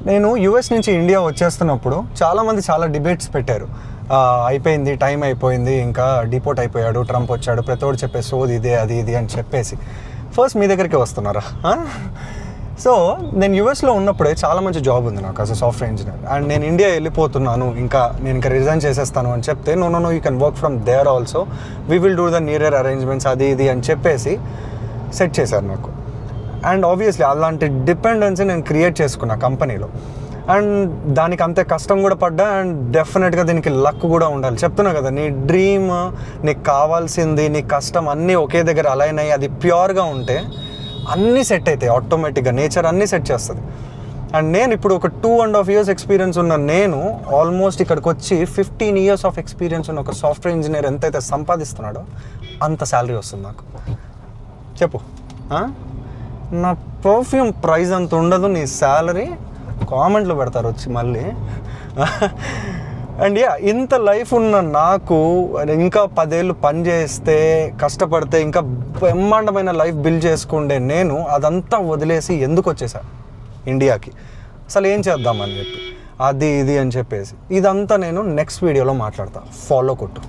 నేను యూఎస్ నుంచి ఇండియా వచ్చేస్తున్నప్పుడు చాలామంది చాలా డిబేట్స్ పెట్టారు. అయిపోయింది, టైం అయిపోయింది, ఇంకా డిపోర్ట్ అయిపోయాడు, ట్రంప్ వచ్చాడు, ప్రతి ఒక్కరు చెప్పే సోది ఇదే అది ఇది అని చెప్పేసి ఫస్ట్ మీ దగ్గరికి వస్తున్నారా? సో నేను యూఎస్లో ఉన్నప్పుడే చాలా మంచి జాబ్ ఉంది నాకు as a software engineer. And నేను ఇండియా వెళ్ళిపోతున్నాను, నేను ఇంకా రిజైన్ చేసేస్తాను అని చెప్తే no you can work from there also, we will do the near arrangements అది ఇది అని చెప్పేసి సెట్ చేశారు నాకు. అండ్ ఆబ్వియస్లీ అలాంటి డిపెండెన్సీ నేను క్రియేట్ చేసుకున్నా కంపెనీలో. అండ్ దానికి అంతే కష్టం కూడా పడ్డా. అండ్ డెఫినెట్గా దీనికి లక్ కూడా ఉండాలి. చెప్తున్నా కదా, నీ డ్రీమ్, నీకు కావాల్సింది, నీ కష్టం అన్నీ ఒకే దగ్గర అలైన్ అయ్యి అది ప్యూర్గా ఉంటే అన్నీ సెట్ అవుతాయి ఆటోమేటిక్గా. నేచర్ అన్నీ సెట్ చేస్తుంది. అండ్ నేను ఇప్పుడు ఒక 2.5 years ఎక్స్పీరియన్స్ ఉన్న నేను ఆల్మోస్ట్ ఇక్కడికి వచ్చి 15 years ఆఫ్ ఎక్స్పీరియన్స్ ఉన్న ఒక సాఫ్ట్వేర్ ఇంజనీర్ ఎంతైతే సంపాదిస్తున్నాడో అంత శాలరీ వస్తుంది నాకు. చెప్పు, నా పర్ఫ్యూమ్ ప్రైస్ అంత ఉండదు, నీ శాలరీ కామెంట్లో పెడతారు వచ్చి మళ్ళీ. అండ్ ఇంత లైఫ్ ఉన్న నాకు ఇంకా 10 years పని చేస్తే కష్టపడితే ఇంకా బ్రహ్మాండమైన లైఫ్ బిల్డ్ చేసుకుంటే నేను అదంతా వదిలేసి ఎందుకు వచ్చేసా ఇండియాకి, అసలు ఏం చేద్దామని చెప్పి అది ఇది అని చెప్పేసి ఇదంతా నేను నెక్స్ట్ వీడియోలో మాట్లాడతా. ఫాలో కొట్టు.